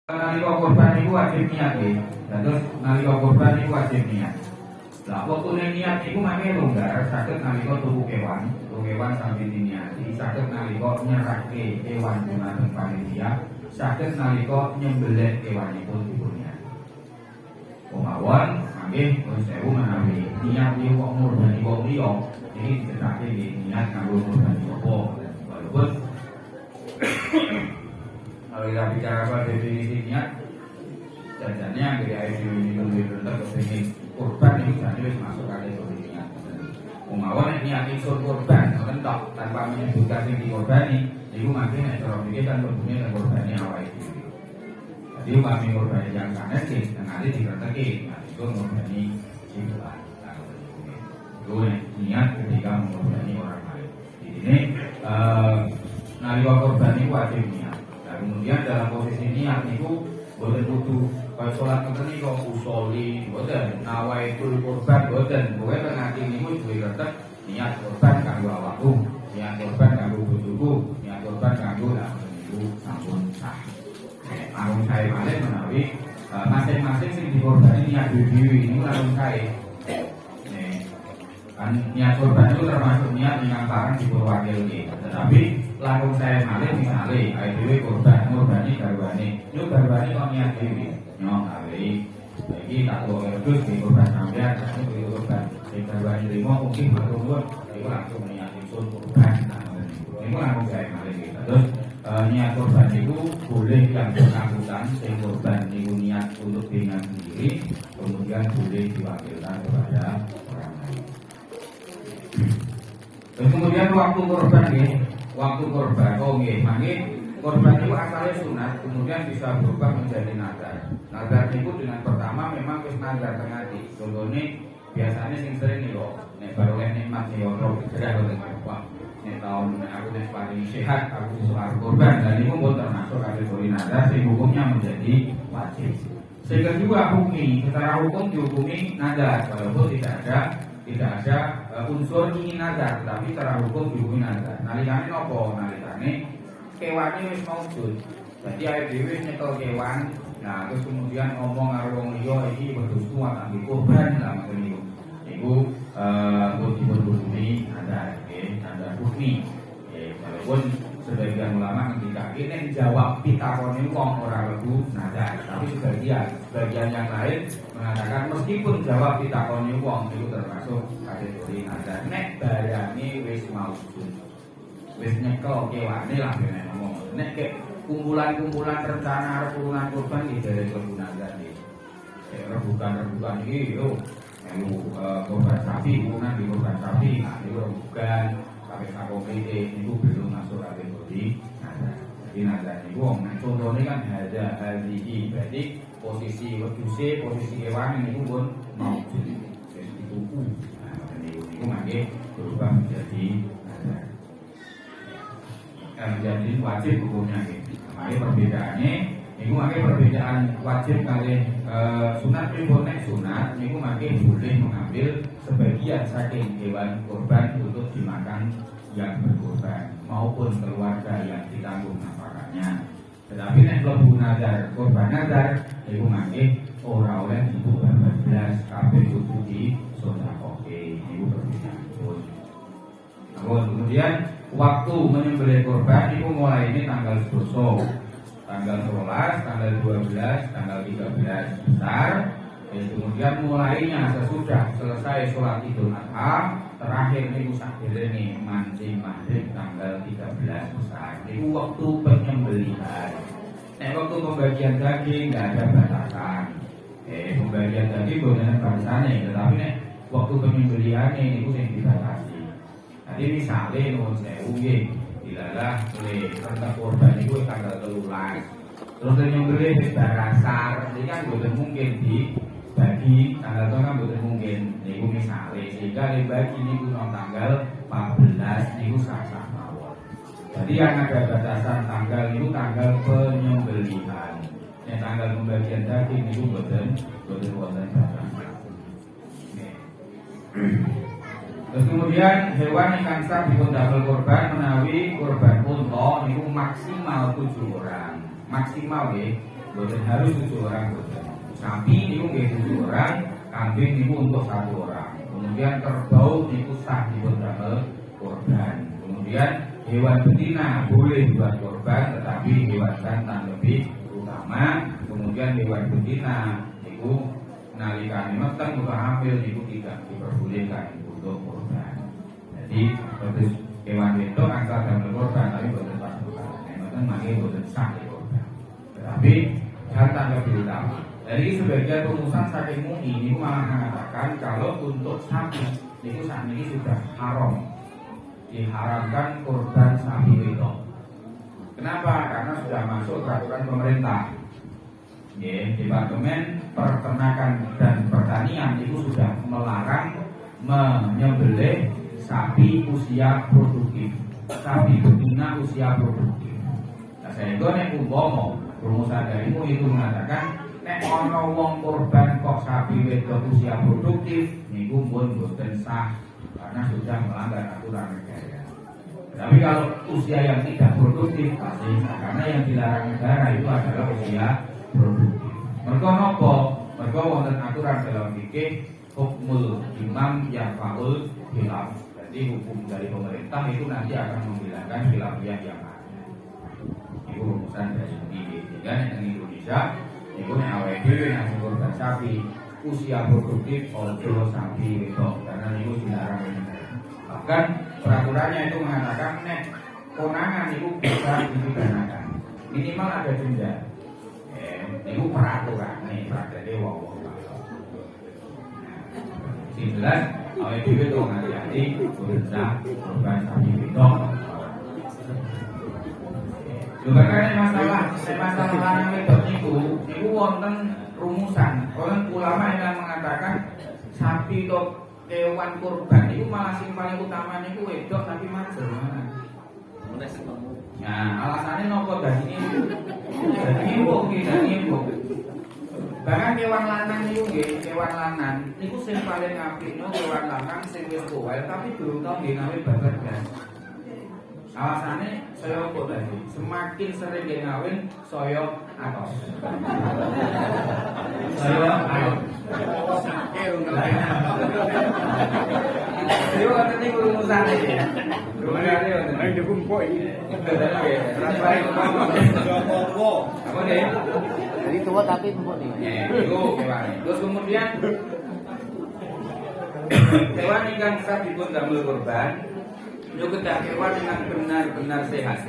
Nalika korban niku wajib niat nggih. Terus nalika korban niku wajib niat. Lah wektune niat niku mangke longgar saged nalika tuku kewan sambil diniati, saged nalika nyerahke kewan dumateng panitia, saged nalika nyembelih kewanipun dipun niat. Mawon mangke pun sewu menawi niat niku kok ngurbani wong liya, iki dicethake nggih niat kanggo ngurbani apa. Walaupun kalau kita bicara soal definisi niat, jadinya dari ayat ini lebih rendah kepingin korban itu jadi masuk kategori niat. Umawan niat insur korban, mentok tanpa menyebutkan tinggi korban ini, itu makin kalau pikir kan berbunyi dan korbannya awal itu. Jadi kami korban yang sangat sih, nanti dikatakan, itu korbani jiwa. Itu niat ketika mengorbani orang lain. Di sini, nalika korban itu wajib niat. Kemudian dalam posisi niat itu boten kudu kaya salat ngeten niku usoli boten nawaitul korban boten kowe teng ati niku duwe retek niat korban kanggo awakku niat korban kanggo bojoku niat korban kanggo niku sampun sah. Langsung saya malih menawi masing-masing sing dikorbani niat dhewe niku langsung saya. Kan niat korban itu termasuk niat yang barang diperwakili, tetapi langsung saya malih misalnya IDW korban ngorbani garwane itu garwane kok niat dewi nyong kali lagi tak tahu terus di korban sampean itu di korban di garwane lima mungkin berumur itu langsung niat itu korban itu langsung saya malih gitu. Terus niat korban itu boleh yang bersangkutan si korban itu niat untuk dirinya sendiri, kemudian boleh diwakilkan kepada orang lain. Terus kemudian waktu korban nih, waktu korban, mangke korban itu asalnya sunat, kemudian bisa berubah menjadi nazar. Nazar itu dengan pertama memang wis nazar teng ati. Contohnya biasanya sing sering nih loh, nek baru nikmat nih orang bergerak oleh Bapak. Nek tahun aku wis paling sehat, aku soal korban dan itu pun termasuk kategori nazar, sing hukumnya menjadi wajib. Yang kedua hukmi, secara hukum dihukumi nazar, walaupun tidak ada unsur ingin nazar, tapi secara hukum dihukumi nazar. Nalikane nopo? Nalikane kewane wis maujud. Jadi awake dhewe nyekel kewan, nah terus kemudian ngomong karo wong liya iki wedhusku tak korban lah ngoten niku. Niku dihukumi nazar, nazar hukmi. Walaupun sebagian ulama ketika ini jawab pitakon ini wong ora lebu nazar, tapi sebagian yang lain mengatakan meskipun jawab pitakon ini wong itu termasuk kategori nazar. Nek barane wis maujud, wis nyekel kewane lah bener ngomong. Nek ke kumpulan-kumpulan rencana kurungan korban iki dari lebu nazar iki. Rebukan iki yo melu korban sapi, kurungan di korban sapi, nah itu rebukan sampai KPD itu belum masuk kategori nazar. Jadi nazar itu contohnya kan ada hadiji, berarti posisi wedhuse, posisi kewan itu pun maujud. Jadi dituku. Nah, itu mangke berubah menjadi nazar. Jadi wajib hukumnya gitu. Makanya perbedaannya, itu makanya perbedaan wajib kali sunat pripun nek sunat, itu makanya boleh mengambil sebagian saking hewan korban untuk dimakan yang berkorban maupun keluarga yang ditanggung nafkahnya. Tetapi nek lebu nazar korban nazar, itu makanya ora oleh itu 14 kabeh kudu di sedekahke. Itu perbedaan pun. Kemudian waktu menyembelih korban itu mulai ini tanggal 10, tanggal 11, tanggal 12, tanggal 13 besar. Kemudian mulainya sesudah selesai sholat Idul Adha, terakhir niku sakderenge mancing maghrib tanggal 13 besar. Itu waktu penyembelihan. Waktu pembagian daging nggak ada batasan. Pembagian daging bukan batasannya, tetapi waktu penyembelihan ini itu yang dibatasi. Jadi misalnya nuwun sewu nggih, dilalah oleh rentak korban itu tanggal 13. Terus nyembelih wis barasar, ini kan boten mungkin dibagi tanggal itu kan boten mungkin. Niku misalnya sehingga dibagi niku tanggal 14 niku sah-sah mawon. Jadi yang ada batasan tanggal itu tanggal penyembelihan. Tanggal pembagian daging niku boten wonten batasan. Terus kemudian hewan yang sah dipun damel korban menawi korban unta niku maksimal 7 orang. Maksimal nggih. Boten harus 7 orang. Sapi itu nggih 7 orang, kambing itu untuk 1 orang. Kemudian kerbau itu sah dipun damel korban. Kemudian hewan betina boleh buat korban, tetapi hewan jantan lebih utama. Kemudian hewan betina itu nalikane meteng atau hamil itu tidak diperbolehkan untuk korban. Jadi terus hewan itu asal damel korban tapi boten pas korban. Meteng mangke boten sah korban. Tetapi jantan lebih utama. Jadi sebagian rumusan saking MUI ini malah mengatakan kalau untuk sapi itu saat ini sudah haram, diharamkan korban sapi itu. Kenapa? Karena sudah masuk peraturan pemerintah. Departemen Peternakan dan Pertanian itu sudah melarang menyembelih sapi usia produktif, sapi betina usia produktif. Nah, sehingga nek umpama rumusan dari MUI itu mengatakan nek ana wong korban kok sapi wedok usia produktif niku pun boten sah karena sudah melanggar aturan negara. Tapi kalau usia yang tidak produktif pasti sah karena yang dilarang negara itu adalah usia produktif. Mergo napa? Mergo wonten aturan dalam fikih hukmul imam yarfa'ul khilaf. Jadi hukum dari pemerintah itu nanti akan menghilangkan khilafiyah yang ada. Itu rumusan dari ini. Dan di Indonesia itu nek awake dhewe nek korban sapi usia produktif ojo sapi wedok karena itu dilarang negara. Bahkan peraturannya itu mengatakan nek konangan itu bisa dipidanakan. Minimal ada denda. Itu peraturan nih peraturan wong-wong. Sing jelas awake dhewe to hati-hati korban sapi wedok. Bahkan masalah lanang wedok itu wonten rumusan. Orang ulama yang mengatakan sapi atau hewan kurban itu malah sing paling utama itu wedok tapi manjel. Nah, alasannya nopo daging ibu. Bahkan hewan lanang itu nggih, hewan lanang niku sing paling apik niku hewan lanang sing wis tuwa tapi durung tau nggawe babar. Alasannya saya kok tadi semakin sering dia ngawin saya atos. Saya atos. Dia kata ni rumusan ini. Rumusan dia. Main dukung kok ini. Apa dia? Jadi tua tapi empuk nih. Itu hewan. Terus kemudian hewan ikan sah dipun damel korban. Juga hewan yang benar-benar sehat.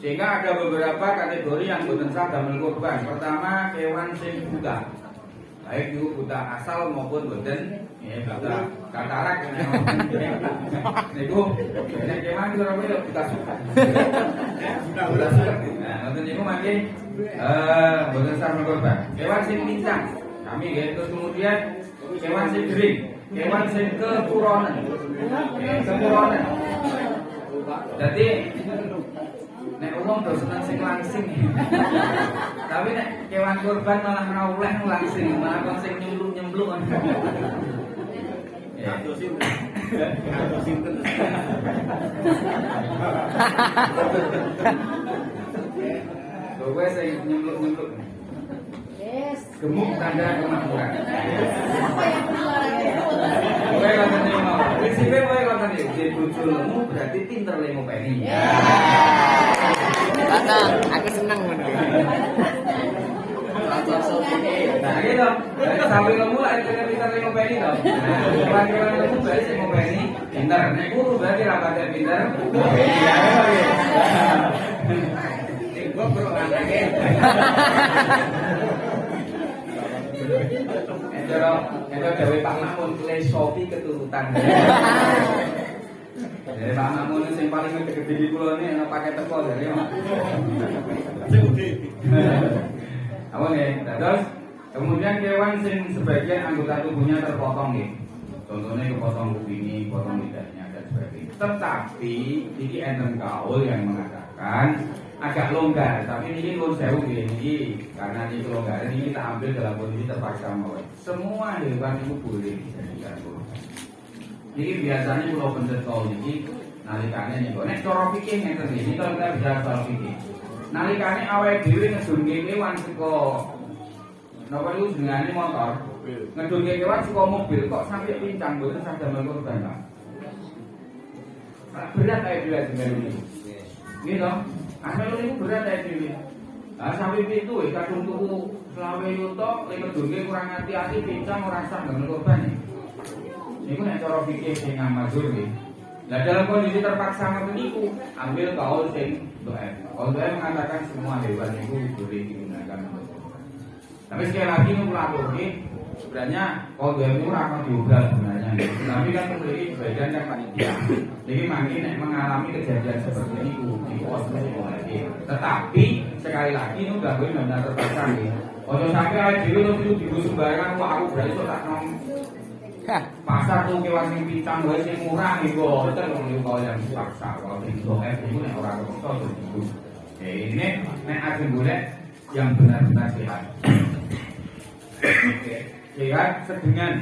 Sehingga ada beberapa kategori yang boten sah damel korban. Pertama, hewan sing buta. Baik itu buta asal maupun boten buta katarak. Niku nek kewan ora boleh buta suka. Buta suka. Nah, ngoten niku mangke boten sah damel korban. Hewan sing pincang. Kami nggih terus kemudian hewan sing gering. Hewan sing keturunan. Keturunan. Jadi nek umum do seneng sing langsing. Tapi nek kewan kurban malah ora oleh langsing, malah kon sing nyemplung-nyemplung. Ya, dosin. Dosin terus. Kowe sing nyemplung-nyemplung. Yes. Gemuk tanda kemakmuran. Apa yang dilarang? Kowe kan nemu. Prinsipnya kowe kan nemu. Jadi bojomu berarti pinter le ngopeni. Kakak, aku seneng ngono. Nah, gitu. Sampai lemu lah itu pinter le ngopeni to. Nah, kira-kira lemu berarti sing ngopeni pinter. Nek guru berarti ra patek pinter. Gua bro anake. Itu dewe Pak Makmun filosofi keturutan. Dari Pak Makmun sing paling gede di pulau ini ana pakai teko dari apa nih? Terus kemudian kewan sing sebagian anggota tubuhnya terpotong nih. Contohnya kepotong kuping, potong lidahnya dan sebagainya. Tetapi ini enten kaul yang mengatakan agak longgar, tapi ini pun saya ini karena ini kelonggaran ini kita ambil dalam kondisi terpaksa mawon. Semua hewan itu boleh dijadikan korban. Jadi biasanya kalau pendet kau ini nalikane nih, nek cara fikih ngeten ini kalau kita bicara soal fikih. nalikane awake dhewe ngedunke kewan saka napa iku jenenge motor. Ngedunke kewan saka mobil kok sampai pincang mboten saged damel korban, Pak. Berat ae dhewe jenenge. Gitu. Asal niku berat ae dhewe. Lah sampai pitu kadung tuku selawe yuto ngedunke kurang hati-hati pincang ora sah damel korban. Niku nek cara fikih sing mazhur nggih. Nah dalam kondisi terpaksa ngoten niku ambil kaul sing doa. Kaul doa mengatakan semua hewan itu boleh digunakan untuk korban. Tapi sekali lagi ini kula aturi sebenarnya kaul doa itu akan diubah sebenarnya. Tapi kan memiliki bagian yang panitia. Jadi mungkin nek mengalami kejadian seperti itu harus boleh. Tetapi sekali lagi ini udah benar terpaksa nggih. Ojo sampai awake dhewe terus digo sembarangan kok aku berarti sok tak nom pasar tuh kewan sing pincang wae sing murah niku boten niku yang dipaksa. Kalau itu niku nek ora kepaksa terus niku. Ini nek ajeng golek yang benar-benar sehat. Oke, sehat sedengan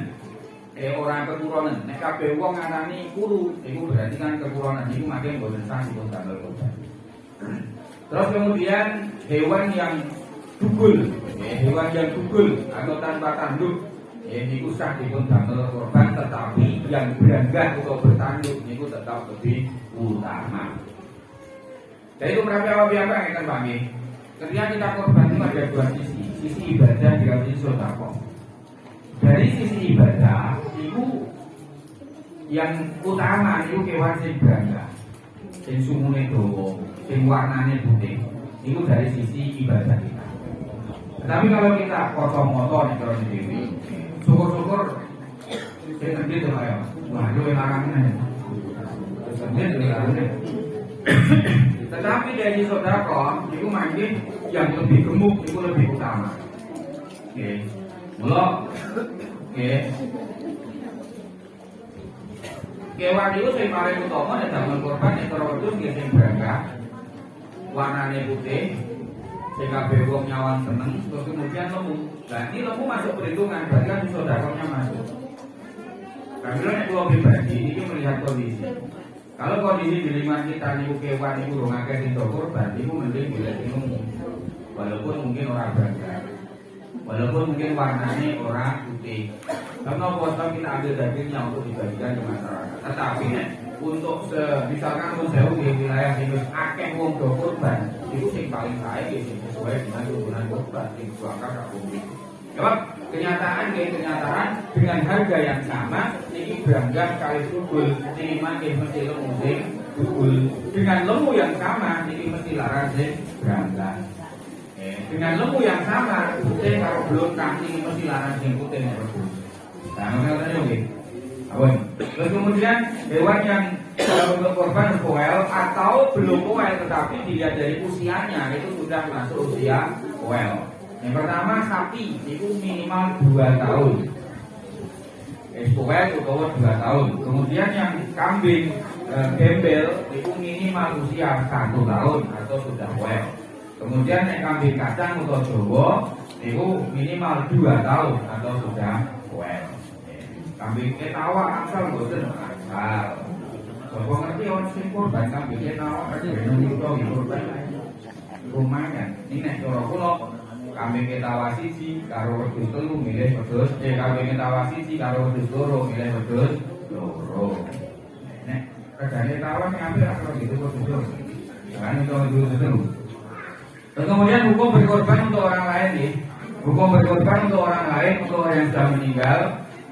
orang keturunan. Nek kabeh wong ngarani kuru, iku berarti kan keturunan niku makin boten sah dipun damel korban. Terus kemudian hewan yang dugul, hewan yang dugul atau tanpa tanduk niku sah dipun damel korban, tetapi yang berangkat atau bertanduk niku tetap lebih utama. Jadi itu berarti apa yang Pak nggih? Ketika kita korban itu ada dua sisi ibadah dan sisi sedekah. Dari sisi ibadah itu yang utama itu kewan sing berangkat, sing sumune dawa, sing warnane putih. Itu dari sisi ibadah kita. Tapi kalau kita kosong-kosong nek karo dhewe syukur-syukur kita gitu ayo. Wah, itu larangan. Tetapi dari sedekah itu mungkin yang lebih gemuk itu lebih utama. Oke. Mula oke. Kewan itu sing paling utama nek damel korban nek terus nggih sing berangkat. Warnane putih. Sing kabeh wong nyawan seneng, terus kemudian lemu. Nah, ini lemu masuk perhitungan, berarti kan sedekahnya masuk. Karena nek kula pribadi ini melihat kondisi. Kalau kondisi di lingkungan kita niku kewan niku urung akeh sing korban, niku mending golek sing lemu. Walaupun mungkin orang berangkat. Walaupun mungkin warnanya orang putih. Karena kalau kita ambil dagingnya untuk dibagikan ke masyarakat. Tetapi untuk misalkan untuk di wilayah yang akeh wong do korban, itu yang paling baik sesuai dengan tuntunan korban yang disuangkan ke publik. Ya, kenyataan dengan harga yang sama, ini berangkat kali dugul, ini makin mesti lemu sing dugul. Dengan lemu yang sama, ini mesti larang sing berangkat. Dengan lemu yang sama, putih kalau belum ini mesti larang sing putih yang rebus. Nah, makanya oke. Terus kemudian hewan yang untuk korban poel atau belum poel tetapi dilihat dari usianya itu sudah masuk usia poel. Yang pertama sapi itu minimal 2 tahun. Poel itu 2 tahun. Kemudian yang kambing gembel itu minimal usia 1 tahun atau sudah poel. Kemudian yang kambing kacang atau Jawa itu minimal 2 tahun atau sudah poel. Kambing ketawa asal boten asal. Sopo ngerti orang sing korban kambing ketawa aja nunggu korban. Lumayan. Ini nek cara kula kambing ketawa siji karo wedhus telu milih wedhus, kambing ketawa siji karo wedhus loro milih wedhus loro. Nek regane ketawa sing apik karo gitu wedhus loro. Jangan itu wedhus telu. Kemudian hukum berkorban untuk orang lain nih. Hukum berkorban untuk orang lain untuk orang yang sudah meninggal.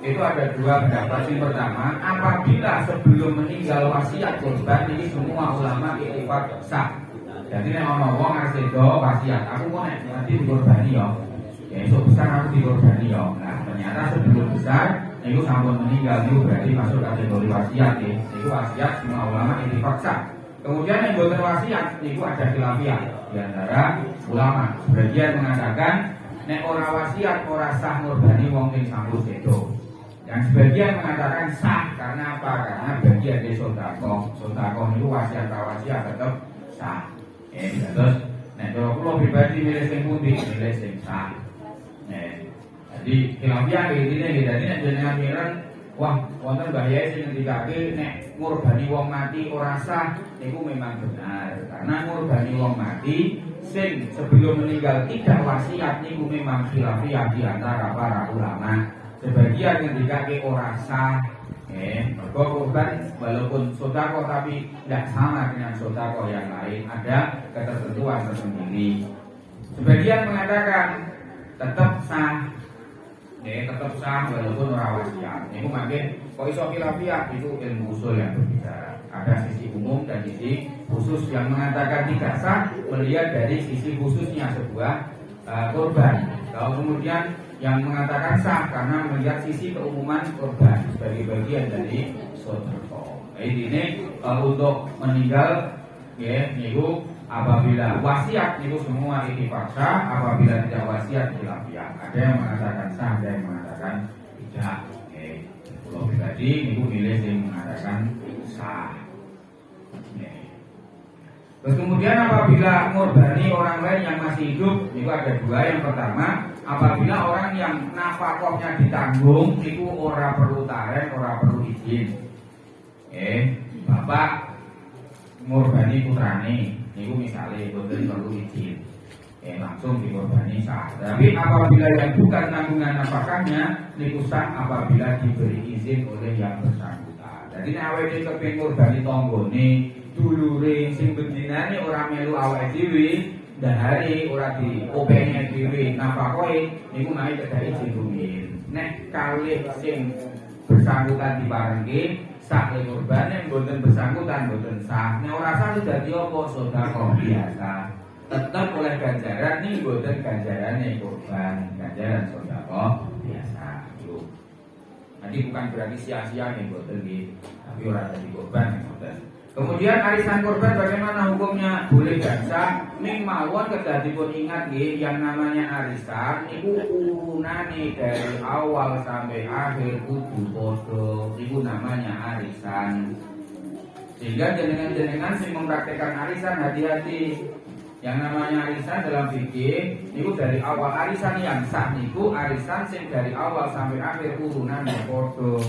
Itu ada 2 pendapat. Yang pertama, apabila sebelum meninggal wasiat korban ini semua ulama ittifaq sah. Jadi nek ana wong ngasih do wasiat, aku mau nek nanti dikorbani ya. Esok besar aku dikorbani ya. Nah, ternyata sebelum besar itu sampun meninggal itu berarti masuk kategori wasiat ya. Itu wasiat semua ulama ittifaq sah. Kemudian yang boten wasiat itu ada khilafiyah di antara ulama. Sebagian mengatakan nek ora wasiat ora sah ngorbani wong sing sampun sedo. Yang sebagian mengatakan sah karena apa? Karena bagian dari sedekah. Sedekah itu wasiat wasiat tetap sah. Terus, nek kalau pribadi milih sing pundi, milih sing sah. Jadi khilafiyah ini jadi nek jenengan miren, wah, wonten bahaya sing ngendikake nek ngurbani wong mati ora sah, niku memang benar. Karena ngurbani wong mati sing sebelum meninggal tidak wasiat niku memang khilafiyah di antara para ulama. Sebagian ketika ke ora sah, mergo korban walaupun sodako tapi tidak sama dengan sodako yang lain, ada ketertentuan tersendiri. Sebagian mengatakan tetap sah, tetap sah walaupun ora wasiat. Niku mangke kok iso khilafiyah itu ilmu usul yang berbicara. Ada sisi umum dan sisi khusus. Yang mengatakan tidak sah melihat dari sisi khususnya sebuah korban. Kalau kemudian yang mengatakan sah karena melihat sisi keumuman korban sebagai bagian dari sodako. Ini untuk meninggal, niku apabila wasiat niku semua ittifaq sah, apabila tidak wasiat khilafiyah. Ada yang mengatakan sah, ada yang mengatakan tidak. Kalau pribadi niku milih yang mengatakan sah. Terus kemudian apabila ngorbani orang lain yang masih hidup, itu ada dua. Yang pertama, apabila orang yang nafkahnya ditanggung, itu ora perlu tarek, ora perlu izin. Bapak ngorbani putrane, itu misalnya boten perlu izin, langsung dikorbani sah. Tapi apabila yang bukan tanggungan nafkahnya, itu sah apabila diberi izin oleh yang bersangkutan. Jadi awake kepen ngorbani tanggane, dulure sing bendinane ora melu awake dhewe, dahare ora diopenge dhewe nafakoe, niku naik kedai izin rumiyin. Nek kalih sing bersangkutan diparengke sak kurbane mboten bersangkutan mboten sah. Nek ora sah dadi apa sedekah biasa. Tetap oleh ganjaran nih mboten ganjarane kurban, ganjaran sedekah biasa. Yo. Jadi bukan berarti sia-sia nih mboten nggih, tapi ora dadi kurban mboten. Kemudian arisan korban bagaimana hukumnya? Boleh dan sah. Ning mawon kedadipun ingat nggih, yang namanya arisan niku urunane dari awal sampai akhir kudu padha. Niku namanya arisan. Sehingga jenengan-jenengan sing mempraktekkan arisan hati-hati. Yang namanya arisan dalam fikih niku dari awal arisan yang sah niku arisan sing dari awal sampai akhir urunane padha.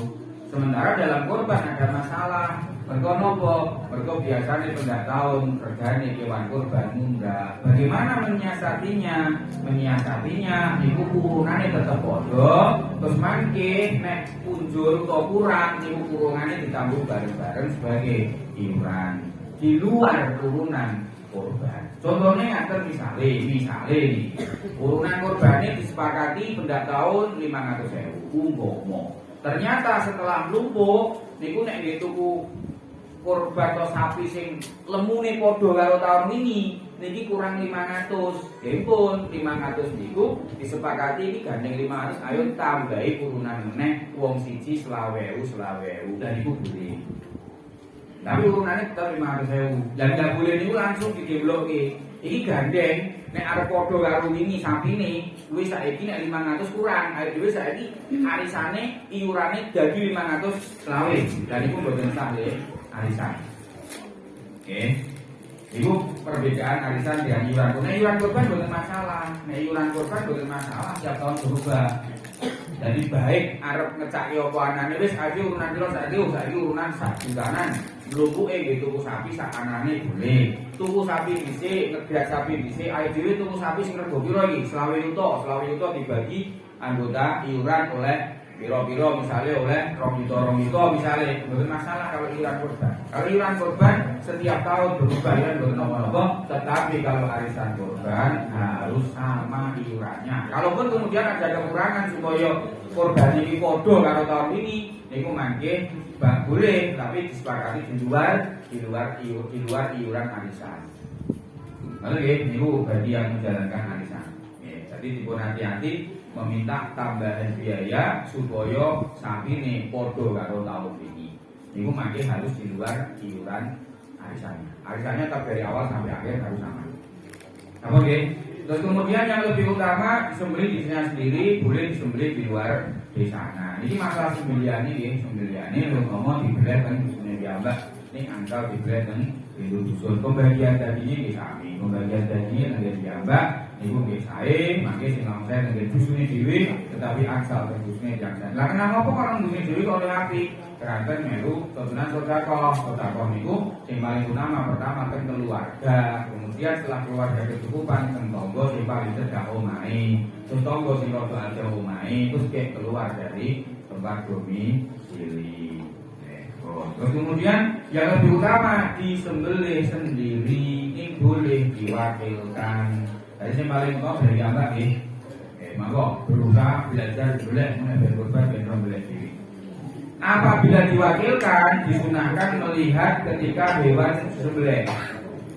Sementara dalam korban ada masalah. Mergo nopo? Mergo biasanya pendak tahun regane kewan korban munggah. Bagaimana menyiasatinya? Menyiasatinya niku urunane tetep padha, terus mangke nek punjul utawa kurang niku urunane ditambah bareng-bareng sebagai iuran di luar urunan korban. Contohnya ngaten misale nih, urunan korbannya disepakati pendak tahun 500.000 umpama. Ternyata setelah lumpuh niku nek nggih tuku korban atau sapi sing lemune padha karo tahun ini niki kurang 500. Nggih pun 500 niku disepakati iki gandeng 500, ayo tambahi urunan meneh wong siji 20.000 dan iku boleh. Tapi urunannya tetap 500.000. Dan enggak boleh niku langsung digeblokke. Iki gandeng nek arep padha karo wingi sapine, kuwi saiki nek 500 kurang, ayo dhewe saiki arisane iurane dadi 500 selawe. Dan iku mboten sah nggih. Arisan. Oke. Ibu perbedaan arisan dengan iuran. Nah, iuran korban bukan masalah. Nah, iuran korban bukan masalah, setiap tahun berubah. Jadi baik arep ngecaki apa anane wis ayo urunan piro saiki urunan sak jutaan. Mlukuke nggih tuku sapi sak anane boleh. Tuku sapi dhisik, ngegas sapi dhisik, ayo dhewe tuku sapi sing rego piro iki? 20 yuta dibagi anggota iuran oleh piro-piro misalnya oleh 2 juta misalnya, bukan masalah kalau iuran korban. Kalau iuran korban setiap tahun berubah ya, bukan apa-apa. Tetapi kalau arisan korban harus sama iurannya. Kalaupun kemudian ada kekurangan supaya korban ini podo kalau tahun ini, niku mangke boleh, tapi disepakati di luar iuran arisan. Lalu niku bagi yang menjalankan arisan. Jadi dipun hati-hati meminta tambahan biaya supaya sapi nih podo karo tahun ini. Niku mangke harus di luar iuran arisannya. Arisannya tetap dari awal sampai akhir harus sama. Apa nggih? Terus kemudian yang lebih utama disembelih di sini sendiri, boleh disembelih di luar desa. Nah, ini masalah sembelihan ini, lho ngomong dibeleh kan dusun diambak. Ini angka dibeleh kan itu dusun. Pembagian dagingnya di sami, pembagian dagingnya nanti diambak. niku nggih sae, mangke sing longser nggih dusune dhewe, tetapi asal dusune jangan. Lah kenapa kok orang dusune dhewe kok oleh api? Keranten melu tuntunan sedekah niku sing paling utama pertama teng keluarga, kemudian setelah keluarga kecukupan teng tangga sing paling cedhak omahe, terus tangga sing rada aja omahe, terus keluar dari tempat domisili. Terus kemudian yang lebih utama disembelih sendiri ini boleh diwakilkan. Jadi yang paling utama dari apa nih? Maka berusaha belajar boleh mengambil korban dan belajar diri. Apabila diwakilkan disunahkan melihat ketika hewan sembelih.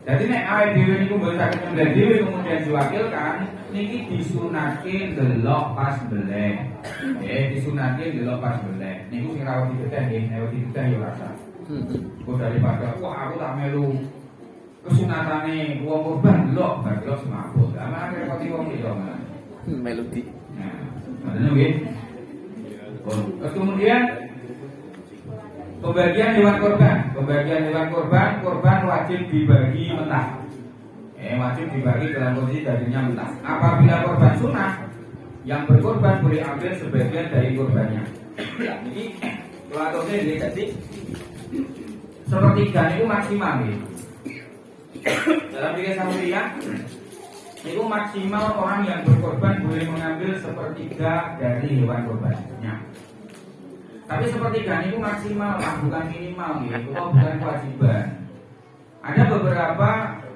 Jadi nek awake dhewe niku mboten saged nyembelih dhewe kemudian diwakilkan niki disunahke delok pas sembelih. Disunahke delok pas sembelih. Niku sing rawuh dibedhah nggih, nek dibedhah ya rasa. Kok daripada wah aku tak melu kesunatane wong korban delok, bar delok semaput. Lah malah repoti wong liya malah. Melodi. Nah, ngoten nggih. Terus kemudian pembagian hewan korban, korban wajib dibagi mentah. Wajib dibagi dalam kondisi dagingnya mentah. Apabila korban sunnah, yang berkorban boleh ambil sebagian dari korbannya. Jadi, kalau ataunya dia jadi sepertiga itu maksimal nih. Dalam fikih Syafi'iyah, itu maksimal orang yang berkorban boleh mengambil sepertiga dari hewan korbannya. Tapi sepertiga itu maksimal, bukan minimal gitu, bukan kewajiban. Ada beberapa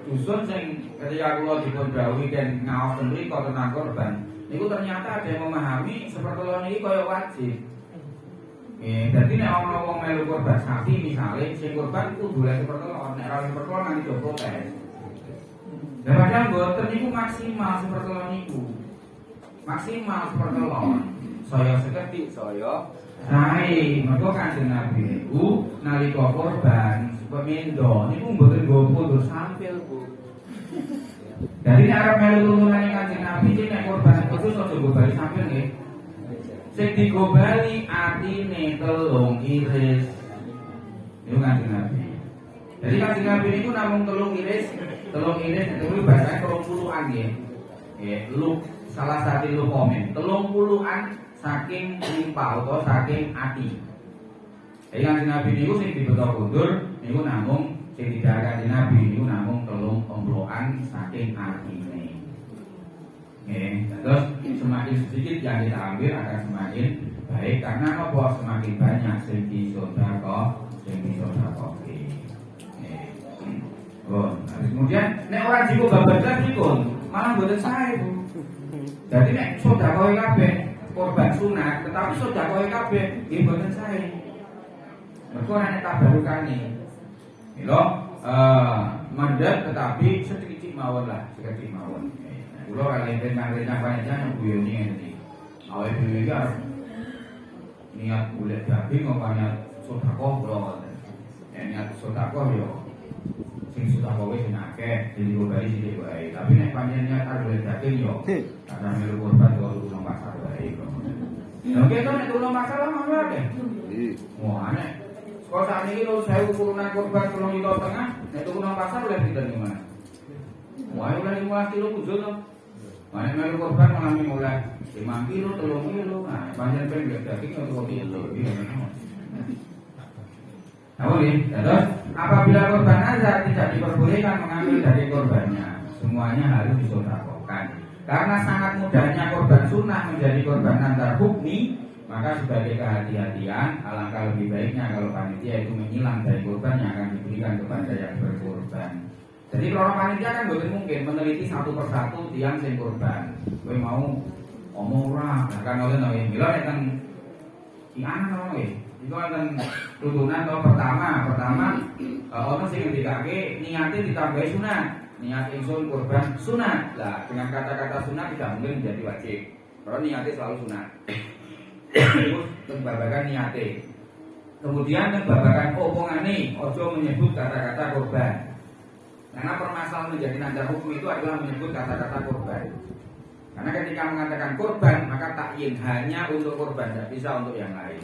dusun yang ketika kula dipun dawuhi dan ngaos sendiri kok tentang korban, itu ternyata ada yang memahami seperti ini kaya wajib. Jadi nek ana wong melu korban sapi misalnya, sing korban itu boleh seperti nek ora seperti nanti do protes. Dan padahal mboten niku maksimal seperti niku. Maksimal seperti saya seketik saya sae, mergo Kanjeng Nabi niku nalika korban pemendo niku mboten nggo foto sampil, Bu. Jadi nek arep melu turunane Kanjeng Nabi iki nek korban itu aja nggo bali sampil nggih. Sing digo bali atine telung iris. Niku Kanjeng Nabi. Jadi Kanjeng Nabi niku namung telung iris itu bahasa 30-an nggih. Lu salah satu lu komen 30-an saking limpa atau saking ati. Jadi Kanjeng Nabi niku sing dibeto kundur niku namung sing didhawuhi Kanjeng Nabi niku namung 3 omblokan saking atine. Terus semakin sedikit yang kita ambil akan semakin baik karena apa? Semakin banyak sing disodaqah, sing disodaqahke. Kemudian nek ora jiku bablas niku malah mboten sae, Bu. Jadi nek sedekah kabeh korban sunat, tetapi sedekah kabeh nggih mboten sae. Mergo nek tabarukane. Lho, mandek tetapi sedikit mawon lah, sedikit mawon. Kula ora lenten nang panjenengan guyone ngene iki. Awake dhewe iki arep niat golek daging apa niat sedekah kula. Niat sedekah yo sing sudah kowe sing akeh jadi kobari sithik wae. Tapi nek panjenengan arep golek daging yo karena melu korban yo kudu pasar wae. Oke to nek kudu pasar lah ngono akeh. Wah nek kok sakniki lho 1000 kurunan korban 3 kilo setengah, nek tuku nang pasar oleh pinten iki mana? Wah oleh 15 kilo kudus to. Mana melu korban malah mulai 5 kilo, 3 kilo. Nah, panjenengan pengen daging yo 2 kilo. Namun terus apabila korban nazar tidak diperbolehkan mengambil dari korbannya, semuanya harus disedekahkan. Karena sangat mudahnya korban sunnah menjadi korban nazar hukmi, maka sebagai kehati-hatian, alangkah lebih baiknya kalau panitia itu menyilang dari korban yang akan diberikan kepada yang berkorban. Jadi kalau panitia kan boleh mungkin meneliti satu persatu tiang sing korban. Kowe mau omong ora, kan oleh nawe mila nek kan iana nawe. Itu kan tuntunan pertama orang sing ngendikake niate ditambahi sunat. Niat ingsun korban sunat. Lah dengan kata-kata sunat tidak mungkin menjadi wajib. Kalau niate selalu sunat. Terus babagan niate. Kemudian babagan opongane ojo menyebut kata-kata korban. Karena permasalahan menjadi nazar hukum itu adalah menyebut kata-kata korban. Karena ketika mengatakan korban maka takyin hanya untuk korban, tidak bisa untuk yang lain.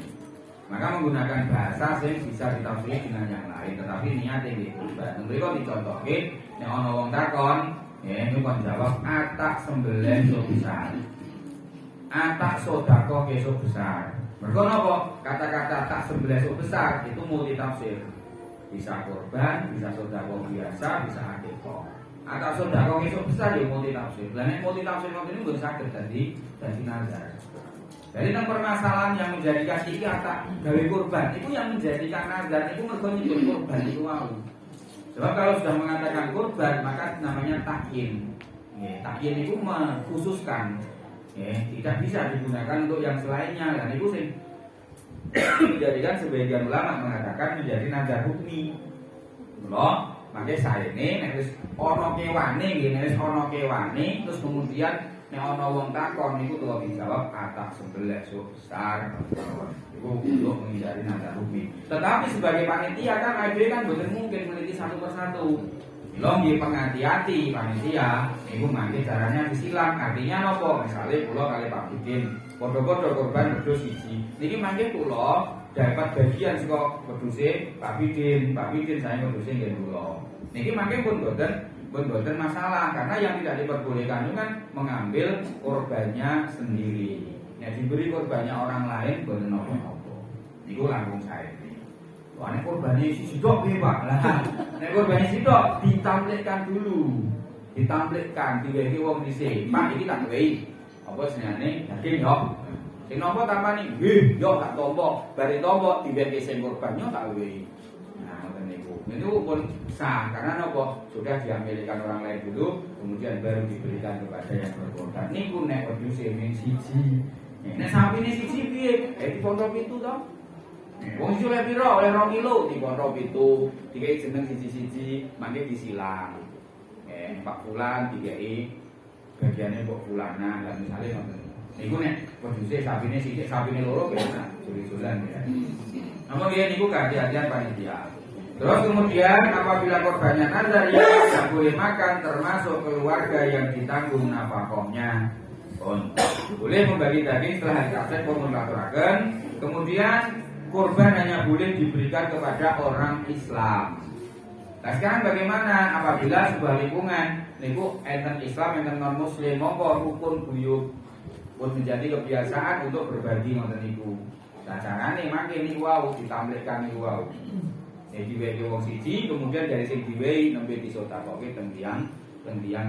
Maka menggunakan bahasa yang bisa ditafsiri dengan yang lain, tetapi niat yang dikorban. Tentu kok dicontohke nek ana wong takon, Ya, itu kon jawab atak sembelih so besar. Atak sodako so besar. Mergo napa? Kata-kata tak sembelih so besar itu multi tafsir. Bisa korban, bisa sodako biasa, bisa akikah. Atak sodako so besar ya multi tafsir. Lah nek multi tafsir ngoten niku mboten saged dadi nazar. Jadi tentang permasalahan yang menjadikan iki atak gawe korban, itu yang menjadikan nazar itu mergo nyebut korban itu wau. Sebab kalau sudah mengatakan korban maka namanya takyin. Takyin itu mengkhususkan. Tidak bisa digunakan untuk yang selainnya. Dan itu sih menjadikan sebagian ulama mengatakan menjadi nazar hukmi. Loh, makanya saya ini nek wis ana kewane, terus kemudian nek ana wong takon niku tuwa dijawab atak sebelah so besar. Itu untuk menghindari nazar hukmi. Tetapi sebagai panitia kan AD kan betul mungkin meneliti satu persatu. Lho nggih pengati-hati panitia niku mangke caranya disilang. Artinya napa? Misale kula kali Pak Bidin padha-padha korban wedhus siji. Niki mangke kula dapat bagian saka wedhuse Pak Bidin saya wedhuse nggih kula. Niki mangke pun boten masalah karena yang tidak diperbolehkan itu kan mengambil korbannya sendiri. Yang diberi korbannya orang lain boten napa-napa. Niku langkung saya. Wah, nek korbane sidok piye, Pak? Lah, nek korbane sidok ditampilkan dulu. Ditampilkan diwehi wong dhisik. Pak iki tak wehi. Apa senengane daging yo. Sing napa tampani? Nggih, yo tak tompo. Bare tompo diwehi sing korban yo tak wehi. Nah, ngoten niku. Itu pun sah karena napa? Sudah diambilkan orang lain dulu, kemudian baru diberikan kepada yang berkorban. Niku nek wedhus sing siji. Nek sapine siji piye? Diponto pintu to. Wong sing oleh pira? Oleh 2 kilo diponto pintu, dikai jeneng siji-siji, mangke disilang. Pak Fulan dikai bagiane Pak Fulana, lan misale ngoten. Niku nek wedhuse sapine sithik, sapine loro biasa juli-julan ya. Namun dia niku kehati-hatian panitia. Terus kemudian apabila korbannya nazar ya tidak boleh makan termasuk keluarga yang ditanggung nafkahnya. Boleh membagi daging setelah dikasih pemunaturaken. Kemudian korban hanya boleh diberikan kepada orang Islam. Nah sekarang bagaimana apabila sebuah lingkungan niku enten Islam enten non Muslim monggo rukun buyut pun menjadi kebiasaan untuk berbagi ngoten niku. Nah carane mangke niku wau ditampilkan niku wau. Jadi diwehi wong siji kemudian dari sing diwehi nembe disodakoke teng tiyang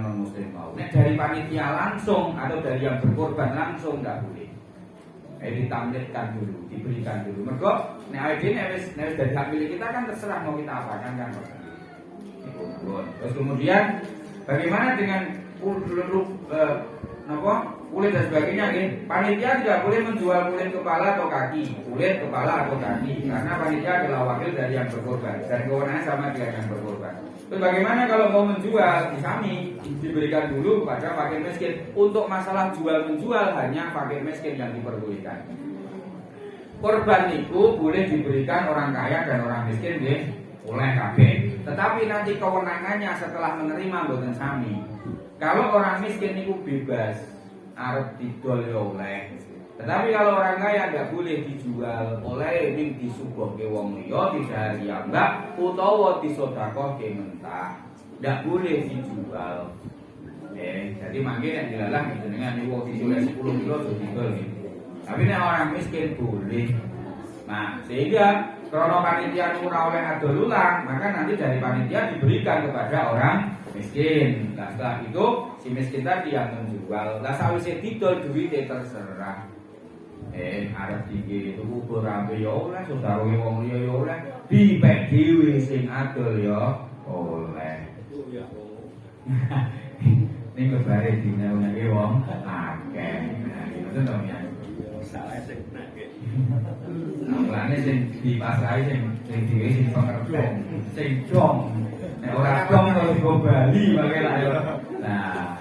non Muslim mau. Nek dari panitia langsung atau dari yang berkorban langsung enggak boleh. Ditampilkan dulu, diberikan dulu. Mergo nek wis dari hak milik kita kan terserah mau kita apakan kan. Terus kemudian bagaimana dengan kulit dan sebagainya nggih. Panitia tidak boleh menjual kulit kepala atau kaki, karena panitia adalah wakil dari yang berkorban dan kewenangan sama dengan yang berkorban. Terus bagaimana kalau mau menjual, kami diberikan dulu kepada fakir miskin. Untuk masalah jual menjual hanya fakir miskin yang diperbolehkan. Korban itu boleh diberikan orang kaya dan orang miskin nggih, oleh kabeh. Tetapi nanti kewenangannya setelah menerima mboten sami. Kalau orang miskin itu bebas, arep didol ya oleh. Tetapi kalau orang kaya enggak boleh dijual, oleh ning disuguhke wong liya didariambak utawa disedekahke mentah. Enggak boleh dijual. Jadi mangke nek dilalah jenengan niku dijual 10 kilo so didol gitu. Tapi nek orang miskin boleh. Nah, sehingga karena panitia itu ora oleh adol ulang, maka nanti dari panitia diberikan kepada orang miskin. Nah, setelah itu si miskin tadi yang menjual. Lah sawise didol duwite terserah. Arep iki tuku berambe ya oleh, saudara wong liya ya oleh, dipek dhewe sing adol ya oleh. Ning lebare dinaune wong akeh. Nah, itu to ya. Salah sing nek. Mulane sing dipasrahi sing dhewe sing pengertian, sing dong. Nek ora dong terus go Bali mangke lah ya. Nah,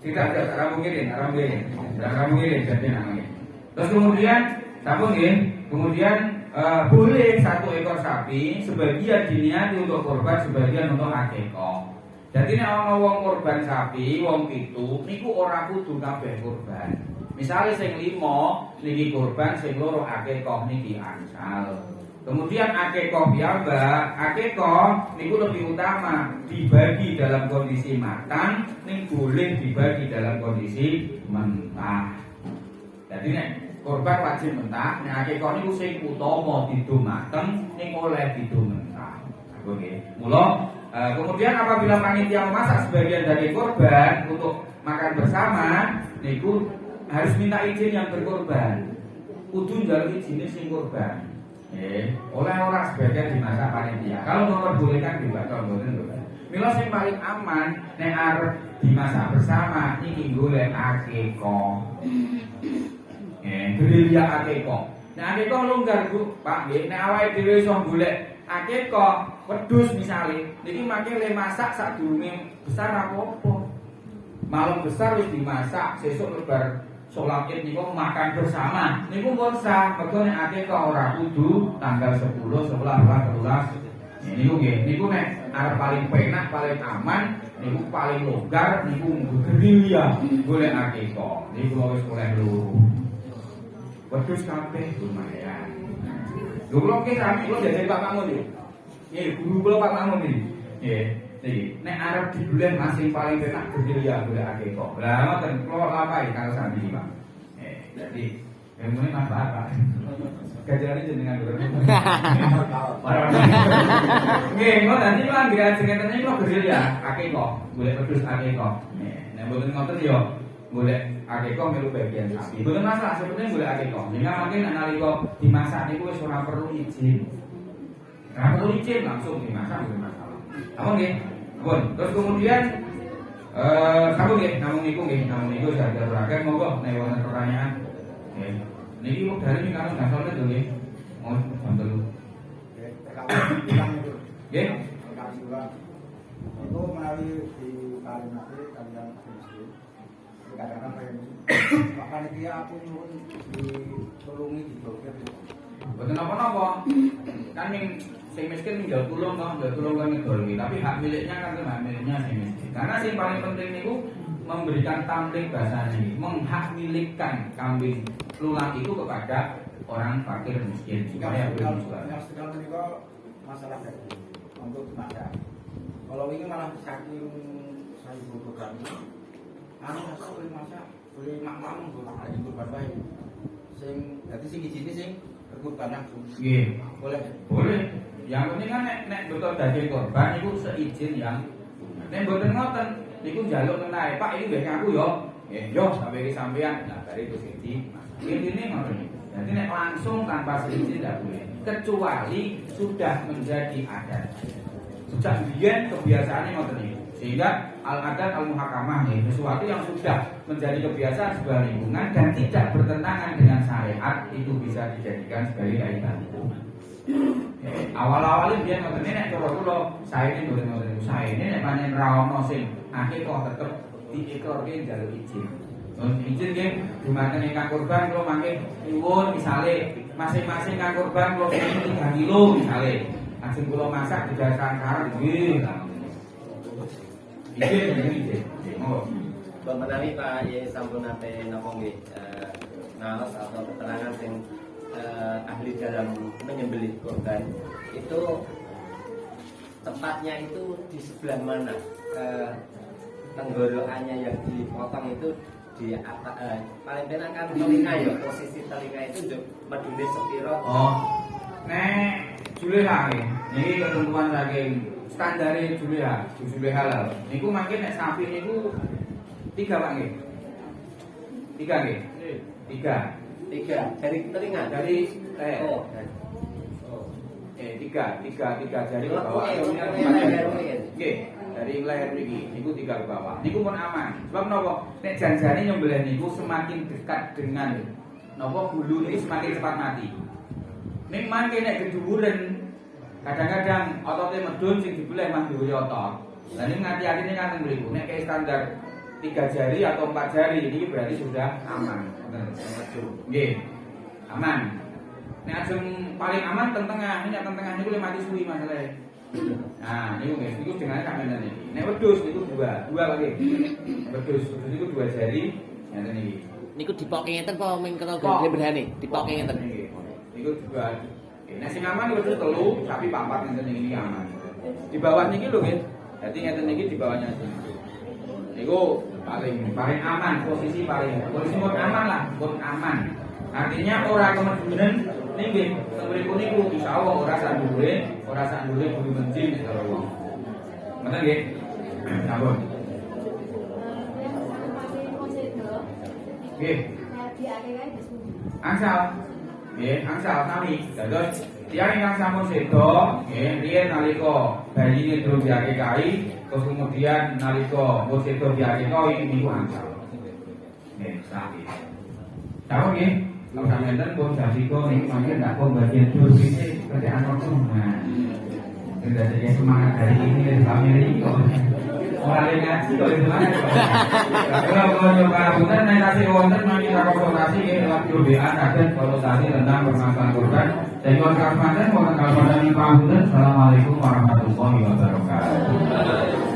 tidak mungkin jadi namanya. Terus kemudian sampun nggih, kemudian boleh 1 ekor sapi sebagian diniati untuk korban, sebagian untuk akikah. Jadi nek ana wong korban sapi, wong 7 niku ora kudu kabeh korban. Misale sing 5 niki korban, sing 2 akikah niki angsal. Kemudian akeko piyambak, akeko niku lebih utama dibagi dalam kondisi matang, ning boleh dibagi dalam kondisi mentah. Jadi nek korban wajib mentah, nek akeko niku sing utama didu mateng, ning oleh didu mentah. Oke. Mula kemudian apabila panitia memasak sebagian dari korban untuk makan bersama, niku harus minta izin yang berkorban. Kudu njaluk izin sing korban. Oleh orang sebagian dimasak panitia. Kalau memperbolehkan dibatal mboten. Mila sing paling aman nek arep dimasak bersama iki golek akeko. Gerilya akeko. Nek akeko longgar Bu, Pak nggih. Nek awake dhewe iso golek akeko wedhus misale, niki mangke le masak sadurunge besar apa-apa. Malam besar wis dimasak, sesuk lebar sholat Id niku makan bersama. Niku pun sah, mergo nek akikah ora kudu tanggal 10, 11, 12. Niku nggih, niku nek arep paling penak, paling aman, niku paling longgar, niku gerilya golek akikah. Niku wis oleh loro. Wedhus kabeh lumayan. Lho kula ki sami kula jajal Pak Mamun iki. Nggih, guru kula Pak Mamun iki. Nggih. Iki nek arep dibuleh masing paling penak gerilya golek akikah. Lah ngoten kula lapai karo sandi Pak. Jadi yang mulai manfaat Pak. Gajarannya jenengan dulu. Nggih, ngoten iki lan ngajeng iki kula gerilya akikah, golek wedhus akikah. Nek mboten ngoten ya golek akikah melu bagian sapi. Mboten masalah sebetulnya golek akikah. Hingga mungkin nek nalika dimasak niku wis ora perlu izin. Ora perlu izin langsung dimasak mboten masalah. Apa nggih? Pun, terus kemudian sambung nggih, namung niku sadar rakyat monggo nek wonten pertanyaan. Nggih. Niki kok dari karo ngasone lho nggih. Mau bantu. Nggih. Itu melalui di Kalimati kalian miskin. Kadang-kadang pengen Pak Panitia aku nyuwun ditolongi diblokir. Mboten napa-napa. Kan ning sing miskin tinggal tulung kan ngedolmi, tapi hak miliknya kan hak miliknya sing miskin. Karena sing paling penting niku memberikan tamlik bahasanya, menghak milikkan kambing lulang itu kepada orang fakir miskin supaya boleh dijual. Yang sedang menika masalah tadi untuk masak. Kalau ini malah saking saya butuhkan. Anu boleh masak, boleh mak-mak boleh kurban bae. Sing dadi sing izine sing berkurban langsung. Nggih. Boleh. Yang penting kan nek betul daging korban itu seizin yang nek mboten ngoten niku njaluk kenae, Pak iki nggih aku yo. Nggih, yo sampai iki sampean. Nah, dari itu siji. Intine ngoten. Jadi nek langsung tanpa seizin tidak boleh. Kecuali sudah menjadi adat. Sejak biyen kebiasaannya ngoten niku. Sehingga al-adat al-muhakamah nih, sesuatu yang sudah menjadi kebiasaan sebuah lingkungan dan tidak bertentangan dengan syariat itu bisa dijadikan sebagai kaitan hukum. Awal-awalnya dia ngoten nek cara kula saene mboten ngoten. Saene nek pancen ra ono sing akeh kok tetep diikrorke njaluk izin. Izin nggih dumateng ingkang kurban kula mangke nyuwun misale masing-masing kang kurban kula sing 3 kilo misale. Ajeng kula masak dijaskan karo nggih. Izin. Monggo. Mbak menawi Pak Ye sampun nate napa nggih ngaos atau keterangan sing ahli dalam menyembelih korban itu tempatnya itu di sebelah mana tenggorokannya yang dipotong itu di atas paling penak kan telinga ya posisi telinga itu medune sepiro. Oh nek Juleha niki ketentuan saking standare Juleha halal niku mangke nek sapi niku 3 Pak nggih 3 nggih 3 dari telinga dari leher. Oh. 3 jari ke bawah. Nggih, dari leher niki niku 3 ke bawah. Niku pun aman. Sebab napa? Nek janjane nyembelih niku semakin dekat dengan napa bulu niki semakin cepat mati. Ning mangke nek gedhuwuren kadang-kadang otote medun sing dibeleh mah duwe otot. Lah ning ngati-atine ngaten mriku nek kayak standar 3 jari atau 4 jari ini berarti sudah aman. Nggih. Aman. Nek ajeng paling aman tengah, ini tengah niku le mati suwi masalahe. Nah, niku nggih, niku jenenge kamenan iki. Nek wedhus niku 2 Pak nggih. Wedhus niku 2 jari, ngeten iki. Niku dipoke ngeten apa ming kena gede berhane? Dipoke ngeten. Niku 2 Nek sing aman wedhus telu, sapi papat ngeten iki aman. Di bawah niki lho nggih. Dadi ngeten iki di bawahnya. Niku paling aman, posisi pun aman lah, pun aman. Artinya ora kemedunen nggih, teng mriku niku insyaallah ora sak dhuwure bumi menjing karo wong. Ngoten nggih. Sampun. Nggih. Angsal. Nggih, angsal sami. Dados tiyang ingkang sampun sedo, nggih, riyen nalika bayi durung diakekahi, terus kemudian nalika wis sedo diakekahi niku angsal. Nggih, sami. Tahu nggih, kalau sampeyan pun jasiko niku mangke tak kok bagian dulu iki kerjaan rumah. Sudah jadi semangat hari ini dari family kok. Orang ngaji kok semangat kok. Kalau nyoba punten nek kasih wonten mangke konsultasi nggih lewat grup WA kadang konsultasi tentang permasalahan korban. Dan kalau kapan wonten kalpadan ing pangunten. Assalamualaikum warahmatullahi wabarakatuh.